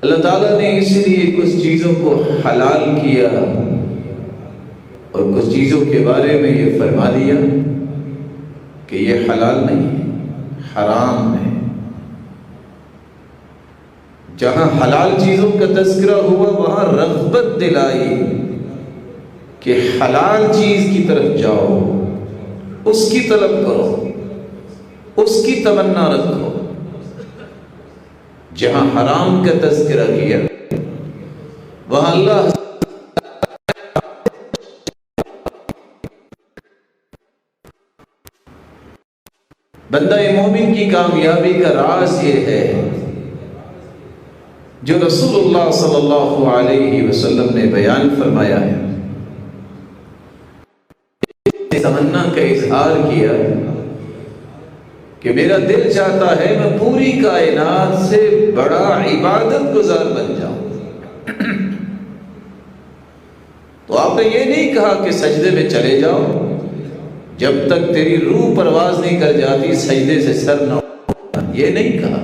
اللہ تعالیٰ نے اس لیے کچھ چیزوں کو حلال کیا اور کچھ چیزوں کے بارے میں یہ فرما دیا کہ یہ حلال نہیں ہے، حرام ہے۔ جہاں حلال چیزوں کا تذکرہ ہوا وہاں رغبت دلائی کہ حلال چیز کی طرف جاؤ، اس کی طلب کرو، اس کی تمنا رکھو۔ جہاں حرام کا تذکرہ کیا وہاں اللہ بندہ مومن کی کامیابی کا راز یہ ہے جو رسول اللہ صلی اللہ علیہ وسلم نے بیان فرمایا ہے، تمنا کا اظہار کیا کہ میرا دل چاہتا ہے میں پوری کائنات سے بڑا عبادت گزار بن جاؤں۔ تو آپ نے یہ نہیں کہا کہ سجدے میں چلے جاؤ، جب تک تیری روح پرواز نہیں کر جاتی سجدے سے سر نہ اٹھانا، یہ نہیں کہا۔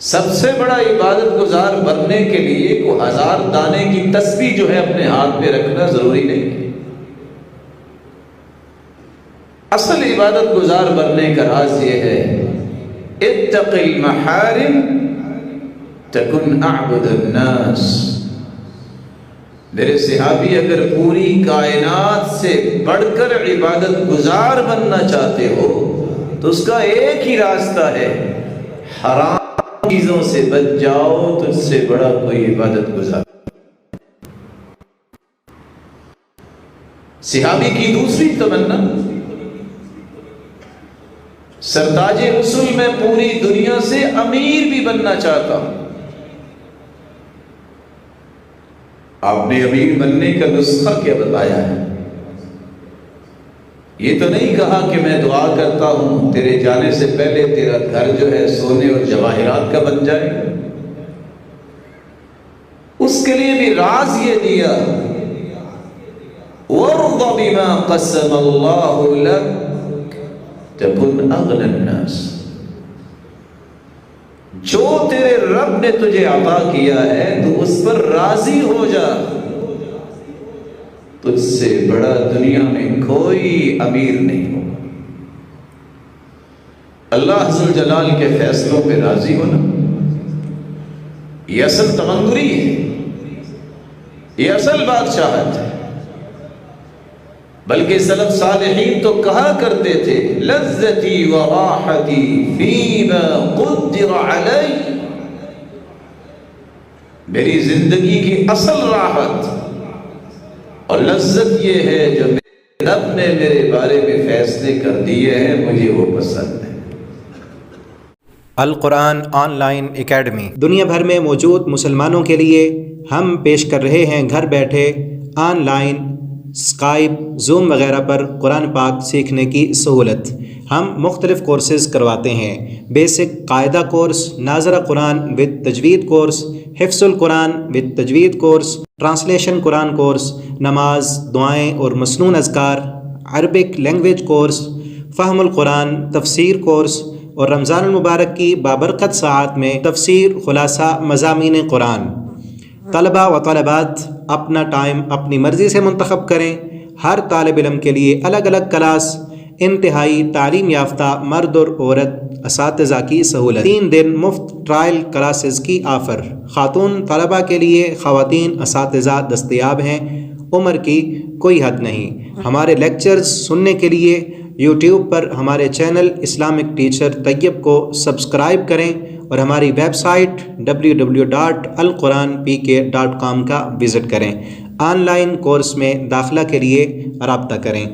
سب سے بڑا عبادت گزار بننے کے لیے کوئی 1000 دانے کی تسبیح جو ہے اپنے ہاتھ میں رکھنا ضروری نہیں ہے۔ اصل عبادت گزار بننے کا راز یہ ہے اتق المحارم تکن اعبد الناس۔ میرے صحابی اگر پوری کائنات سے بڑھ کر عبادت گزار بننا چاہتے ہو تو اس کا ایک ہی راستہ ہے، حرام چیزوں سے بچ جاؤ، تجھ سے بڑا کوئی عبادت گزار۔ صحابی کی دوسری تمنا سرتاج رسول میں پوری دنیا سے امیر بھی بننا چاہتا ہوں۔ آپ نے امیر بننے کا نسخہ کیا بتایا ہے؟ یہ تو نہیں کہا کہ میں دعا کرتا ہوں تیرے جانے سے پہلے تیرا گھر جو ہے سونے اور جواہرات کا بن جائے۔ اس کے لیے بھی راز یہ دیا وَارْضَ بِمَا قَسَّمَ اللَّهُ لَكَ تَكُنْ أَغْنَى النَّاسِ۔ جو تیرے رب نے تجھے عطا کیا ہے تو اس پر راضی ہو جا، تجھ سے بڑا دنیا میں کوئی امیر نہیں ہوگا۔ اللہ ذوالجلال کے فیصلوں پہ راضی ہونا یہ اصل تمنگری ہے، یہ اصل بادشاہت ہے۔ بلکہ سلف صالحین تو کہا کرتے تھے لذتی و راحتی فیما قدر علی، میری زندگی کی اصل راحت اور لذت یہ ہے جو میرے رب نے میرے بارے میں فیصلے کر دیے ہیں، مجھے وہ پسند ہے۔ القرآن آن لائن اکیڈمی دنیا بھر میں موجود مسلمانوں کے لیے ہم پیش کر رہے ہیں گھر بیٹھے آن لائن اسکائپ، زوم وغیرہ پر قرآن پاک سیکھنے کی سہولت۔ ہم مختلف کورسز کرواتے ہیں، بیسک قاعدہ کورس، ناظرہ قرآن وتھ تجوید کورس، حفظ القرآن وتھ تجوید کورس، ٹرانسلیشن قرآن کورس، نماز، دعائیں اور مسنون اذکار، عربک لینگویج کورس، فہم القرآن، تفسیر کورس اور رمضان المبارک کی بابرکت ساعات میں تفسیر، خلاصہ، مضامین قرآن۔ طلبہ و طالبات اپنا ٹائم اپنی مرضی سے منتخب کریں۔ ہر طالب علم کے لیے الگ الگ کلاس، انتہائی تعلیم یافتہ مرد اور عورت اساتذہ کی سہولت، 3 دن مفت ٹرائل کلاسز کی آفر۔ خاتون طلبہ کے لیے خواتین اساتذہ دستیاب ہیں، عمر کی کوئی حد نہیں۔ ہمارے لیکچرز سننے کے لیے یوٹیوب پر ہمارے چینل اسلامک ٹیچر طیب کو سبسکرائب کریں اور ہماری ویب سائٹ www.alquranpk.com کا وزٹ کریں۔ آن لائن کورس میں داخلہ کے لیے رابطہ کریں۔